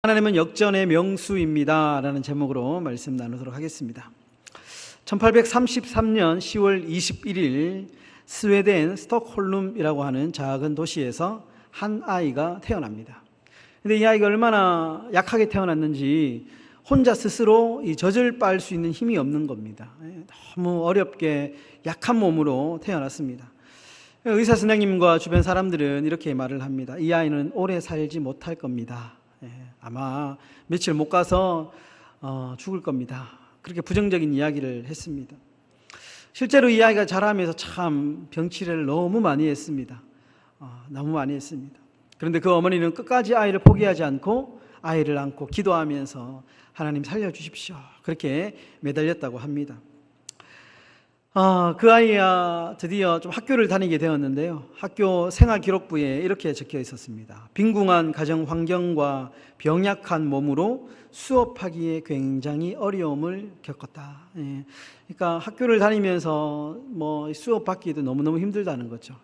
하나님은 역전의 명수입니다 라는 제목으로 말씀 나누도록 하겠습니다. 1833년 10월 21일 스웨덴 스톡홀름이라고 하는 작은 도시에서 한 아이가 태어납니다. 근데 이 아이가 얼마나 약하게 태어났는지 혼자 스스로 이 젖을 빨 수 있는 힘이 없는 겁니다. 너무 어렵게 약한 몸으로 태어났습니다. 의사 선생님과 주변 사람들은 이렇게 말을 합니다. 이 아이는 오래 살지 못할 겁니다. 아마 며칠 못 가서 죽을 겁니다. 그렇게 부정적인 이야기를 했습니다. 실제로 이 아이가 자라면서 참 병치레를 너무 많이 했습니다. 너무 많이 했습니다. 그런데 그 어머니는 끝까지 아이를 포기하지 않고 아이를 안고 기도하면서 하나님 살려주십시오, 그렇게 매달렸다고 합니다. 그 아이가 드디어 좀 학교를 다니게 되었는데요. 학교 생활기록부에 이렇게 적혀 있었습니다. 빈궁한 가정 환경과 병약한 몸으로 수업하기에 굉장히 어려움을 겪었다. 그러니까 학교를 다니면서 수업 받기도 너무너무 힘들다는 거죠.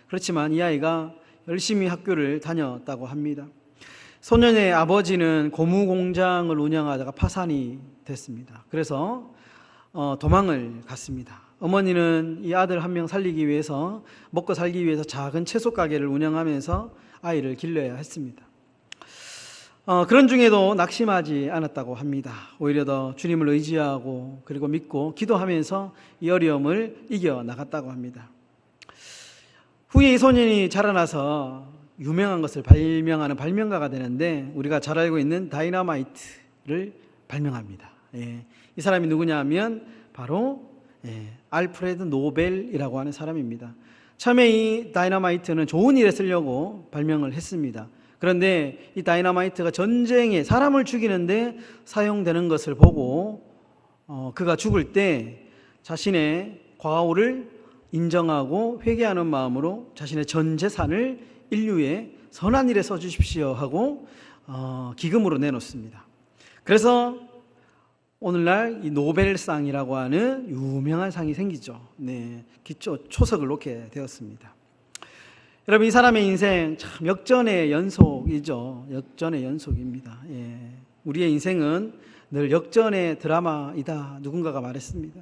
그렇지만 이 아이가 열심히 학교를 다녔다고 합니다. 소년의 아버지는 고무 공장을 운영하다가 파산이 됐습니다. 그래서 도망을 갔습니다. 어머니는 이 아들 한 명 살리기 위해서, 먹고 살기 위해서 작은 채소 가게를 운영하면서 아이를 길러야 했습니다. 그런 중에도 낙심하지 않았다고 합니다. 오히려 더 주님을 의지하고 그리고 믿고 기도하면서 이 어려움을 이겨나갔다고 합니다. 후에 이 소년이 자라나서 유명한 것을 발명하는 발명가가 되는데, 우리가 잘 알고 있는 다이너마이트를 발명합니다. 이 사람이 누구냐 하면 바로 알프레드 노벨이라고 하는 사람입니다. 처음에 이 다이너마이트는 좋은 일에 쓰려고 발명을 했습니다. 그런데 이 다이너마이트가 전쟁에 사람을 죽이는데 사용되는 것을 보고 그가 죽을 때 자신의 과오를 인정하고 회개하는 마음으로 자신의 전 재산을 인류에 선한 일에 써주십시오 하고 기금으로 내놓습니다. 그래서 오늘날 이 노벨상이라고 하는 유명한 상이 생기죠. 초석을 놓게 되었습니다. 여러분, 이 사람의 인생 참 역전의 연속이죠. 역전의 연속입니다. 우리의 인생은 늘 역전의 드라마이다, 누군가가 말했습니다.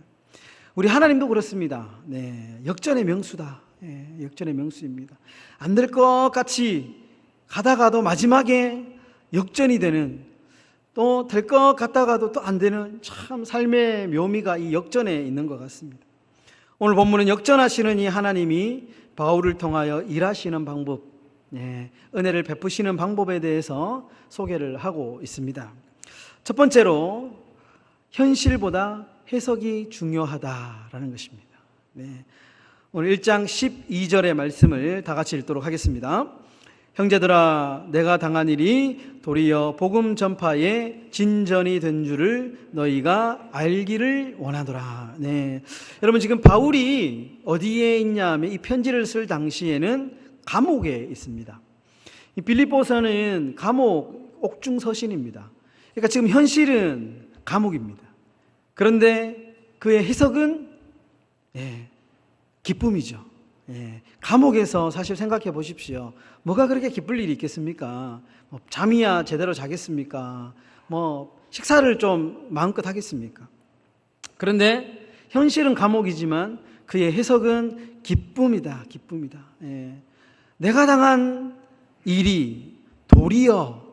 우리 하나님도 그렇습니다. 역전의 명수다. 역전의 명수입니다. 안 될 것 같이 가다가도 마지막에 역전이 되는, 또 될 것 같다가도 또 안 되는, 참 삶의 묘미가 이 역전에 있는 것 같습니다. 오늘 본문은 역전하시는 이 하나님이 바울을 통하여 일하시는 방법, 은혜를 베푸시는 방법에 대해서 소개를 하고 있습니다. 첫 번째로 현실보다 해석이 중요하다라는 것입니다. 오늘 1장 12절의 말씀을 다 같이 읽도록 하겠습니다. 형제들아, 내가 당한 일이 도리어 복음 전파에 진전이 된 줄을 너희가 알기를 원하노라. 여러분, 지금 바울이 어디에 있냐 하면 이 편지를 쓸 당시에는 감옥에 있습니다. 이 빌립보서는 감옥 옥중서신입니다. 그러니까 지금 현실은 감옥입니다. 그런데 그의 해석은 기쁨이죠. 감옥에서 사실 생각해 보십시오. 뭐가 그렇게 기쁠 일이 있겠습니까? 잠이야 제대로 자겠습니까? 식사를 좀 마음껏 하겠습니까? 그런데 현실은 감옥이지만 그의 해석은 기쁨이다. 기쁨이다. 내가 당한 일이 도리어,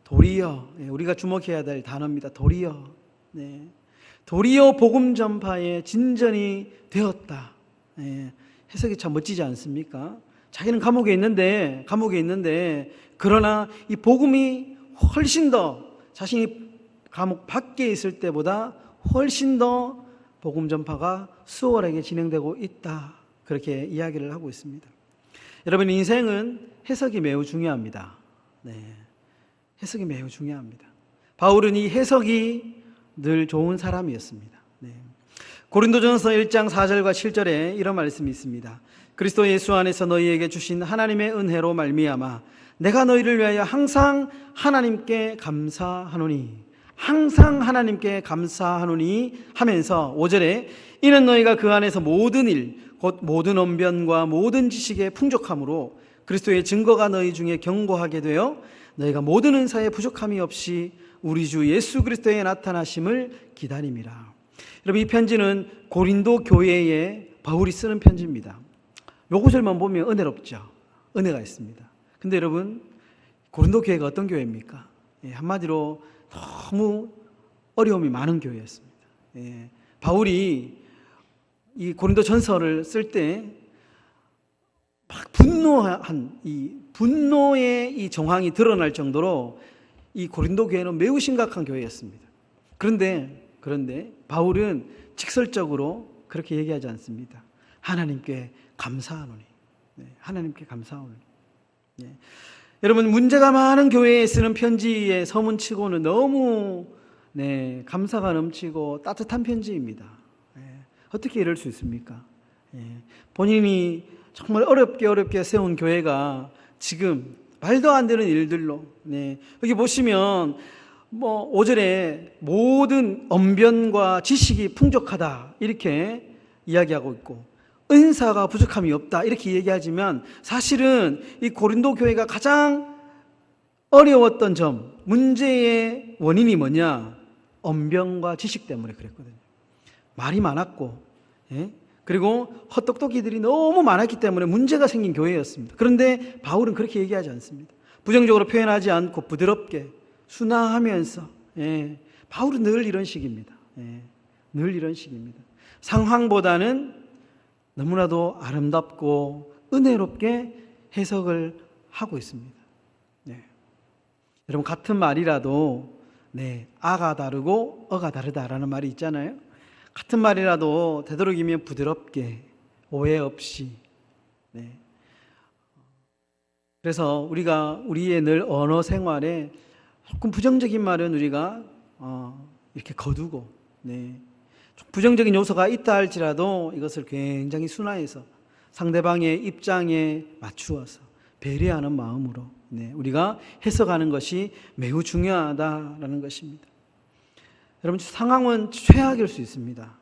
우리가 주목해야 될 단어입니다. 도리어. 도리어 복음 전파에 진전이 되었다. 해석이 참 멋지지 않습니까? 자기는 감옥에 있는데 그러나 이 복음이 훨씬 더, 자신이 감옥 밖에 있을 때보다 훨씬 더 복음 전파가 수월하게 진행되고 있다, 그렇게 이야기를 하고 있습니다. 여러분, 인생은 해석이 매우 중요합니다. 해석이 매우 중요합니다. 바울은 이 해석이 늘 좋은 사람이었습니다. 고린도전서 1장 4절과 7절에 이런 말씀이 있습니다. 그리스도 예수 안에서 너희에게 주신 하나님의 은혜로 말미암아 내가 너희를 위하여 항상 하나님께 감사하노니, 항상 하나님께 감사하노니 하면서 5절에 이는 너희가 그 안에서 모든 일 곧 모든 언변과 모든 지식에 풍족함으로 그리스도의 증거가 너희 중에 견고하게 되어 너희가 모든 은사에 부족함이 없이 우리 주 예수 그리스도의 나타나심을 기다림이라. 여러분, 이 편지는 고린도 교회에 바울이 쓰는 편지입니다. 요 구절만 보면 은혜롭죠. 은혜가 있습니다. 근데 여러분, 고린도 교회가 어떤 교회입니까? 한마디로 너무 어려움이 많은 교회였습니다. 바울이 이 고린도 전서를 쓸 때 막 분노의 이 정황이 드러날 정도로 이 고린도 교회는 매우 심각한 교회였습니다. 그런데 바울은 직설적으로 그렇게 얘기하지 않습니다. 하나님께 감사하노니. 하나님께 감사하노니. 여러분, 문제가 많은 교회에 쓰는 편지의 서문치고는 너무 감사가 넘치고 따뜻한 편지입니다. 어떻게 이럴 수 있습니까? 본인이 정말 어렵게 세운 교회가 지금 말도 안 되는 일들로, 여기 보시면 5절에 모든 언변과 지식이 풍족하다 이렇게 이야기하고 있고, 은사가 부족함이 없다 이렇게 얘기하지만, 사실은 이 고린도 교회가 가장 어려웠던 점, 문제의 원인이 뭐냐? 언변과 지식 때문에 그랬거든요. 말이 많았고, 그리고 헛똑똑이들이 너무 많았기 때문에 문제가 생긴 교회였습니다. 그런데 바울은 그렇게 얘기하지 않습니다. 부정적으로 표현하지 않고 부드럽게 순화하면서, 바울은 늘 이런 식입니다. 늘 이런 식입니다. 상황보다는 너무나도 아름답고 은혜롭게 해석을 하고 있습니다. 여러분, 같은 말이라도 아가 다르고 어가 다르다라는 말이 있잖아요. 같은 말이라도 되도록이면 부드럽게, 오해 없이. 그래서 우리가 우리의 늘 언어 생활에 조금 부정적인 말은 우리가 이렇게 거두고, 부정적인 요소가 있다 할지라도 이것을 굉장히 순화해서 상대방의 입장에 맞추어서 배려하는 마음으로 우리가 해석하는 것이 매우 중요하다라는 것입니다. 여러분, 상황은 최악일 수 있습니다.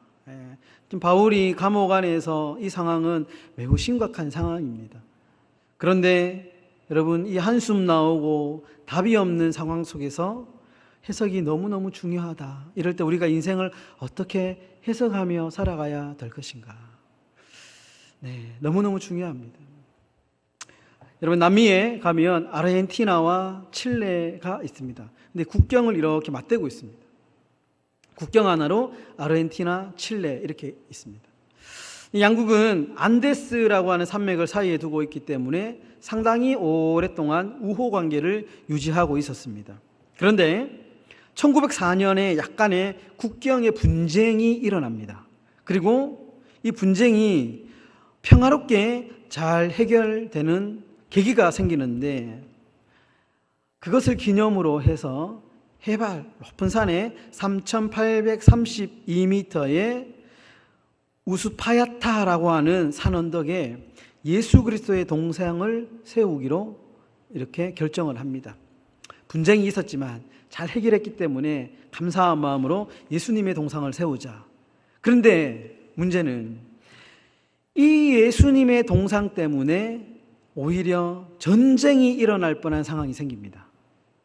지금 바울이 감옥 안에서 이 상황은 매우 심각한 상황입니다. 그런데 여러분, 이 한숨 나오고 답이 없는 상황 속에서 해석이 너무너무 중요하다. 이럴 때 우리가 인생을 어떻게 해석하며 살아가야 될 것인가? 너무너무 중요합니다. 여러분, 남미에 가면 아르헨티나와 칠레가 있습니다. 근데 국경을 이렇게 맞대고 있습니다. 국경 하나로 아르헨티나, 칠레 이렇게 있습니다. 이 양국은 안데스라고 하는 산맥을 사이에 두고 있기 때문에 상당히 오랫동안 우호 관계를 유지하고 있었습니다. 그런데 1904년에 약간의 국경의 분쟁이 일어납니다. 그리고 이 분쟁이 평화롭게 잘 해결되는 계기가 생기는데, 그것을 기념으로 해서 해발 높은 산에 3,832m의 우스파야타라고 하는 산 언덕에 예수 그리스도의 동상을 세우기로 이렇게 결정을 합니다. 분쟁이 있었지만 잘 해결했기 때문에 감사한 마음으로 예수님의 동상을 세우자. 그런데 문제는 이 예수님의 동상 때문에 오히려 전쟁이 일어날 뻔한 상황이 생깁니다.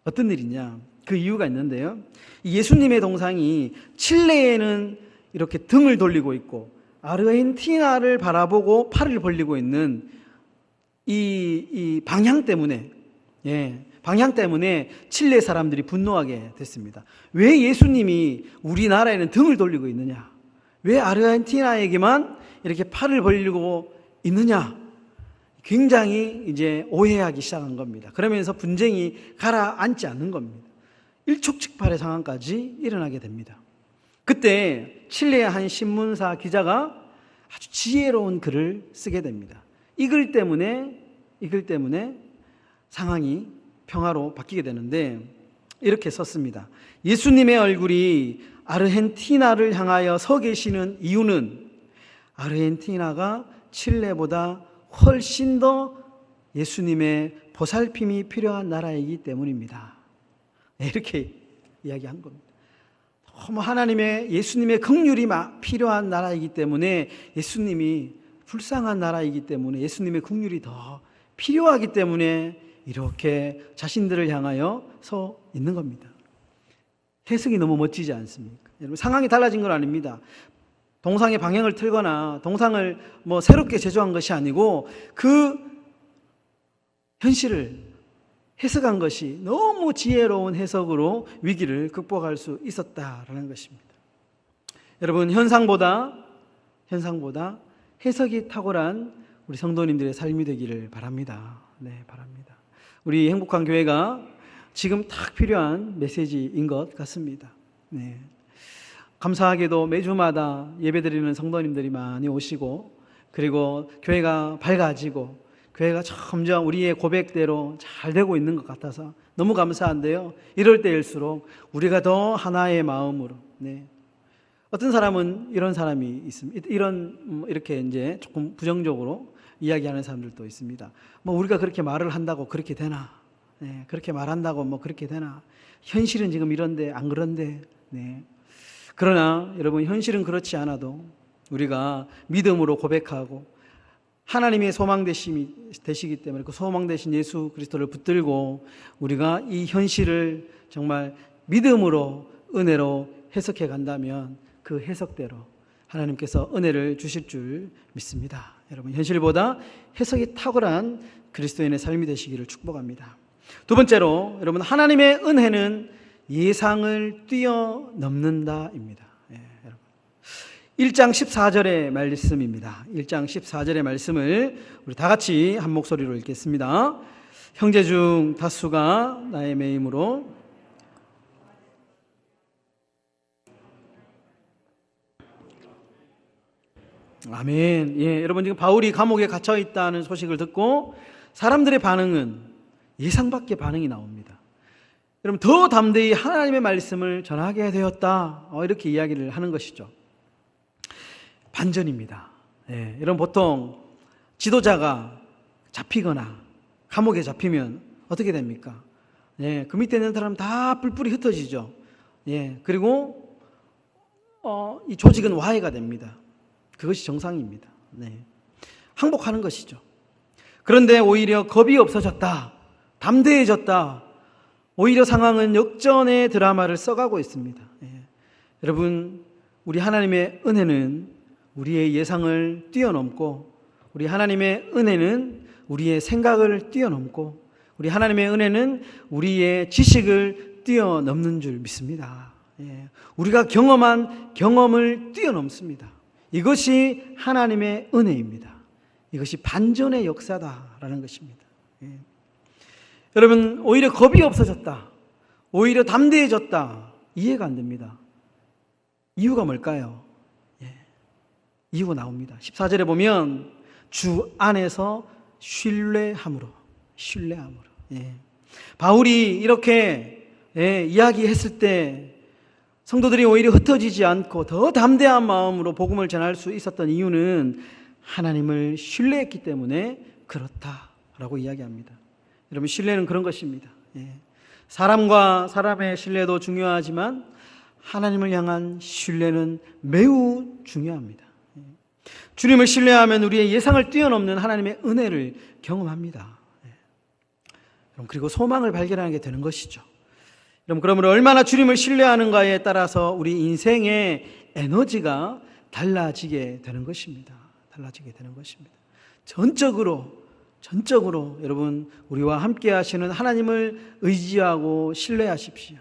어떤 일이냐? 그 이유가 있는데요. 예수님의 동상이 칠레에는 이렇게 등을 돌리고 있고 아르헨티나를 바라보고 팔을 벌리고 있는 이 방향 때문에, 칠레 사람들이 분노하게 됐습니다. 왜 예수님이 우리나라에는 등을 돌리고 있느냐? 왜 아르헨티나에게만 이렇게 팔을 벌리고 있느냐? 굉장히 이제 오해하기 시작한 겁니다. 그러면서 분쟁이 가라앉지 않는 겁니다. 일촉즉발의 상황까지 일어나게 됩니다. 그때 칠레의 한 신문사 기자가 아주 지혜로운 글을 쓰게 됩니다. 이 글 때문에 상황이 평화로 바뀌게 되는데, 이렇게 썼습니다. 예수님의 얼굴이 아르헨티나를 향하여 서 계시는 이유는 아르헨티나가 칠레보다 훨씬 더 예수님의 보살핌이 필요한 나라이기 때문입니다. 이렇게 이야기한 겁니다. 너무 하나님의 예수님의 긍휼이 필요한 나라이기 때문에, 예수님이 불쌍한 나라이기 때문에, 예수님의 긍휼이 더 필요하기 때문에 이렇게 자신들을 향하여 서 있는 겁니다. 해석이 너무 멋지지 않습니까? 여러분, 상황이 달라진 건 아닙니다. 동상의 방향을 틀거나 동상을 새롭게 제조한 것이 아니고 그 현실을 해석한 것이 너무 지혜로운 해석으로 위기를 극복할 수 있었다라는 것입니다. 여러분, 현상보다 해석이 탁월한 우리 성도님들의 삶이 되기를 바랍니다. 네, 바랍니다. 우리 행복한 교회가 지금 딱 필요한 메시지인 것 같습니다. 네. 감사하게도 매주마다 예배드리는 성도님들이 많이 오시고, 그리고 교회가 밝아지고 교회가 점점 우리의 고백대로 잘 되고 있는 것 같아서 너무 감사한데요. 이럴 때일수록 우리가 더 하나의 마음으로, 네. 어떤 사람은 이런 사람이 있습니다. 이렇게 이제 조금 부정적으로 이야기하는 사람들도 있습니다. 우리가 그렇게 말을 한다고 그렇게 되나? 네, 그렇게 말한다고 그렇게 되나? 현실은 지금 이런데 안 그런데. 네. 그러나 여러분, 현실은 그렇지 않아도 우리가 믿음으로 고백하고 하나님의 소망 되시기 때문에 그 소망 되신 예수 그리스도를 붙들고 우리가 이 현실을 정말 믿음으로 은혜로 해석해 간다면 그 해석대로 하나님께서 은혜를 주실 줄 믿습니다. 여러분, 현실보다 해석이 탁월한 그리스도인의 삶이 되시기를 축복합니다. 두 번째로, 여러분, 하나님의 은혜는 예상을 뛰어넘는다입니다. 여러분. 1장 14절의 말씀입니다. 1장 14절의 말씀을 우리 다 같이 한 목소리로 읽겠습니다. 형제 중 다수가 나의 매임으로 아멘. 여러분, 지금 바울이 감옥에 갇혀 있다는 소식을 듣고 사람들의 반응은 예상 밖의 반응이 나옵니다. 여러분, 더 담대히 하나님의 말씀을 전하게 되었다, 이렇게 이야기를 하는 것이죠. 반전입니다. 여러분, 보통 지도자가 잡히거나 감옥에 잡히면 어떻게 됩니까? 그 밑에 있는 사람 다 뿔뿔이 흩어지죠. 그리고 이 조직은 와해가 됩니다. 그것이 정상입니다. 항복하는 것이죠. 그런데 오히려 겁이 없어졌다, 담대해졌다, 오히려 상황은 역전의 드라마를 써가고 있습니다. 여러분, 우리 하나님의 은혜는 우리의 예상을 뛰어넘고, 우리 하나님의 은혜는 우리의 생각을 뛰어넘고, 우리 하나님의 은혜는 우리의 지식을 뛰어넘는 줄 믿습니다. 우리가 경험한 경험을 뛰어넘습니다. 이것이 하나님의 은혜입니다. 이것이 반전의 역사다라는 것입니다. 여러분, 오히려 겁이 없어졌다, 오히려 담대해졌다, 이해가 안 됩니다. 이유가 뭘까요? 이유가 나옵니다. 14절에 보면 주 안에서 신뢰함으로. 바울이 이렇게 이야기했을 때 성도들이 오히려 흩어지지 않고 더 담대한 마음으로 복음을 전할 수 있었던 이유는 하나님을 신뢰했기 때문에 그렇다라고 이야기합니다. 여러분, 신뢰는 그런 것입니다. 사람과 사람의 신뢰도 중요하지만 하나님을 향한 신뢰는 매우 중요합니다. 주님을 신뢰하면 우리의 예상을 뛰어넘는 하나님의 은혜를 경험합니다. 그리고 소망을 발견하게 되는 것이죠. 그러므로 얼마나 주님을 신뢰하는가에 따라서 우리 인생의 에너지가 달라지게 되는 것입니다. 전적으로 여러분, 우리와 함께 하시는 하나님을 의지하고 신뢰하십시오.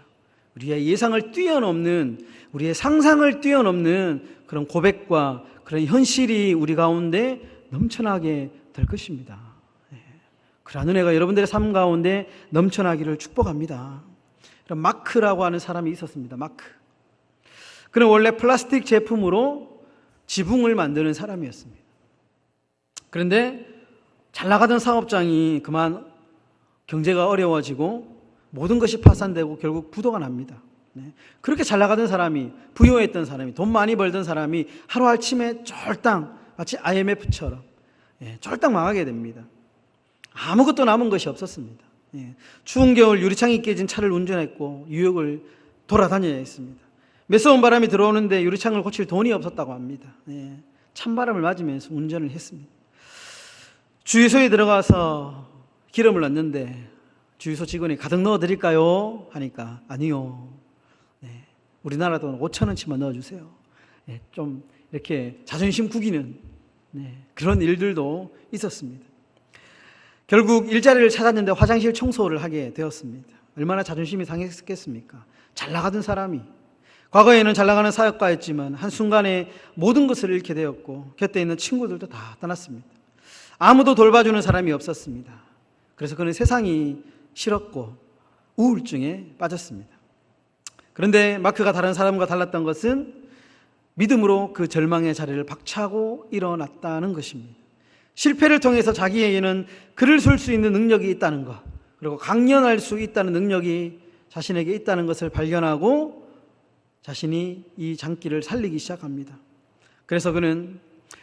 우리의 예상을 뛰어넘는, 우리의 상상을 뛰어넘는 그런 고백과 그런 현실이 우리 가운데 넘쳐나게 될 것입니다. 그러한 은혜가 여러분들의 삶 가운데 넘쳐나기를 축복합니다. 마크라고 하는 사람이 있었습니다. 마크. 그는 원래 플라스틱 제품으로 지붕을 만드는 사람이었습니다. 그런데 잘 나가던 사업장이 그만 경제가 어려워지고 모든 것이 파산되고 결국 부도가 납니다. 그렇게 잘 나가던 사람이, 부유했던 사람이, 돈 많이 벌던 사람이 하루아침에 쫄딱, 마치 IMF처럼 쫄딱 망하게 됩니다. 아무것도 남은 것이 없었습니다. 추운 겨울 유리창이 깨진 차를 운전했고 뉴욕을 돌아다녀야 했습니다. 매서운 바람이 들어오는데 유리창을 고칠 돈이 없었다고 합니다. 찬바람을 맞으면서 운전을 했습니다. 주유소에 들어가서 기름을 넣는데 주유소 직원이 가득 넣어드릴까요? 하니까 아니요. 네, 우리나라 돈 5,000원치만 넣어주세요. 네, 좀 이렇게 자존심 구기는 그런 일들도 있었습니다. 결국 일자리를 찾았는데 화장실 청소를 하게 되었습니다. 얼마나 자존심이 상했겠습니까? 잘 나가던 사람이, 과거에는 잘 나가는 사역가였지만 한순간에 모든 것을 잃게 되었고 곁에 있는 친구들도 다 떠났습니다. 아무도 돌봐주는 사람이 없었습니다. 그래서 그는 세상이 싫었고 우울증에 빠졌습니다. 그런데 마크가 다른 사람과 달랐던 것은 믿음으로 그 절망의 자리를 박차고 일어났다는 것입니다. 실패를 통해서 자기에게는 글을 쓸 수 있는 능력이 있다는 것, 그리고 강연할 수 있다는 능력이 자신에게 있다는 것을 발견하고 자신이 이 장기를 살리기 시작합니다. 그래서 그는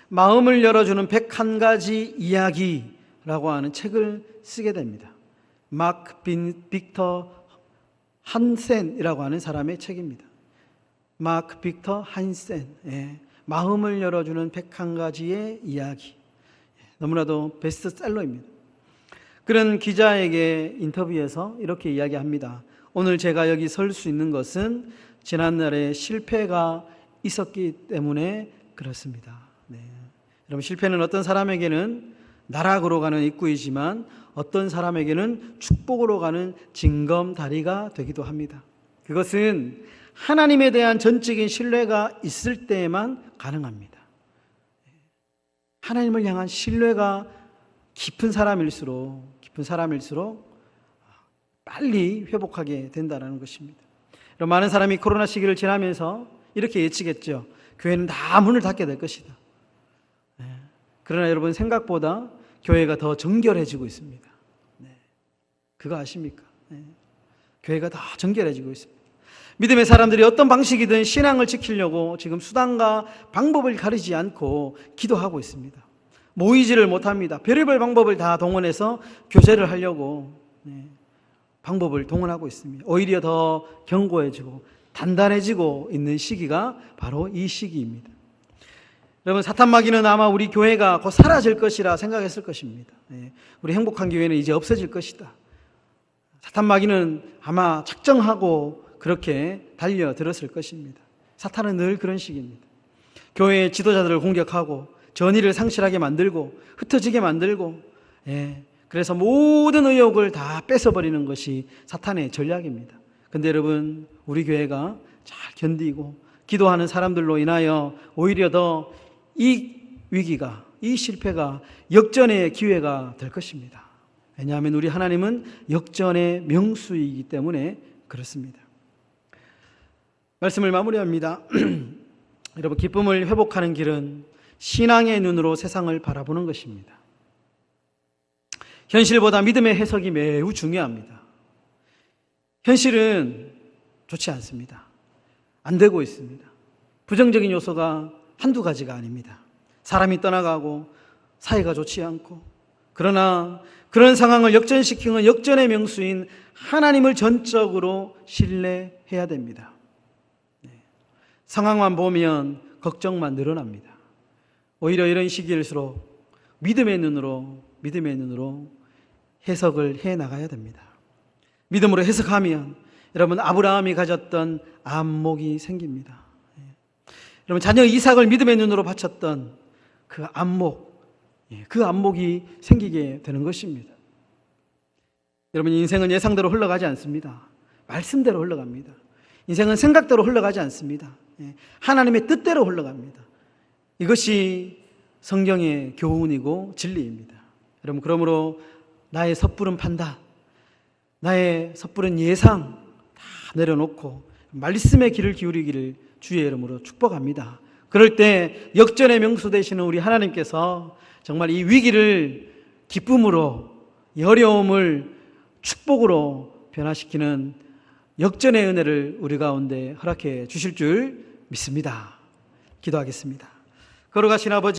마음을 열어주는 101가지 이야기라고 하는 책을 쓰게 됩니다. 마크 빅터 한센이라고 하는 사람의 책입니다. 마크 빅터 한센, 마음을 열어주는 101가지의 이야기. 너무나도 베스트셀러입니다. 그런 기자에게 인터뷰에서 이렇게 이야기합니다. 오늘 제가 여기 설 수 있는 것은 지난날에 실패가 있었기 때문에 그렇습니다. 여러분, 실패는 어떤 사람에게는 나락으로 가는 입구이지만 어떤 사람에게는 축복으로 가는 징검다리가 되기도 합니다. 그것은 하나님에 대한 전적인 신뢰가 있을 때에만 가능합니다. 하나님을 향한 신뢰가 깊은 사람일수록 빨리 회복하게 된다는 것입니다. 많은 사람이 코로나 시기를 지나면서 이렇게 예측했죠. 교회는 다 문을 닫게 될 것이다. 그러나 여러분, 생각보다 교회가 더 정결해지고 있습니다. 그거 아십니까? 교회가 더 정결해지고 있습니다. 믿음의 사람들이 어떤 방식이든 신앙을 지키려고 지금 수단과 방법을 가리지 않고 기도하고 있습니다. 모이지를 못합니다. 별의별 방법을 다 동원해서 교제를 하려고 방법을 동원하고 있습니다. 오히려 더 견고해지고 단단해지고 있는 시기가 바로 이 시기입니다. 여러분, 사탄마귀는 아마 우리 교회가 곧 사라질 것이라 생각했을 것입니다. 우리 행복한 교회는 이제 없어질 것이다. 사탄마귀는 아마 작정하고 그렇게 달려들었을 것입니다. 사탄은 늘 그런 식입니다. 교회의 지도자들을 공격하고 전의를 상실하게 만들고 흩어지게 만들고, 그래서 모든 의욕을 다 뺏어버리는 것이 사탄의 전략입니다. 그런데 여러분, 우리 교회가 잘 견디고 기도하는 사람들로 인하여 오히려 더 이 위기가, 이 실패가 역전의 기회가 될 것입니다. 왜냐하면 우리 하나님은 역전의 명수이기 때문에 그렇습니다. 말씀을 마무리합니다. 여러분, 기쁨을 회복하는 길은 신앙의 눈으로 세상을 바라보는 것입니다. 현실보다 믿음의 해석이 매우 중요합니다. 현실은 좋지 않습니다. 안 되고 있습니다. 부정적인 요소가 한두 가지가 아닙니다. 사람이 떠나가고 사이가 좋지 않고, 그러나 그런 상황을 역전시키는 역전의 명수인 하나님을 전적으로 신뢰해야 됩니다. 상황만 보면 걱정만 늘어납니다. 오히려 이런 시기일수록 믿음의 눈으로 해석을 해 나가야 됩니다. 믿음으로 해석하면 여러분, 아브라함이 가졌던 안목이 생깁니다. 여러분, 자녀 이삭을 믿음의 눈으로 바쳤던 그 안목이 생기게 되는 것입니다. 여러분, 인생은 예상대로 흘러가지 않습니다. 말씀대로 흘러갑니다. 인생은 생각대로 흘러가지 않습니다. 하나님의 뜻대로 흘러갑니다. 이것이 성경의 교훈이고 진리입니다. 여러분, 그러므로 나의 섣부른 판단, 나의 섣부른 예상 다 내려놓고 말씀의 귀를 기울이기를 주의 이름으로 축복합니다. 그럴 때 역전의 명수 되시는 우리 하나님께서 정말 이 위기를 기쁨으로, 이 어려움을 축복으로 변화시키는 역전의 은혜를 우리 가운데 허락해 주실 줄 믿습니다. 기도하겠습니다. 걸어가신 아버지,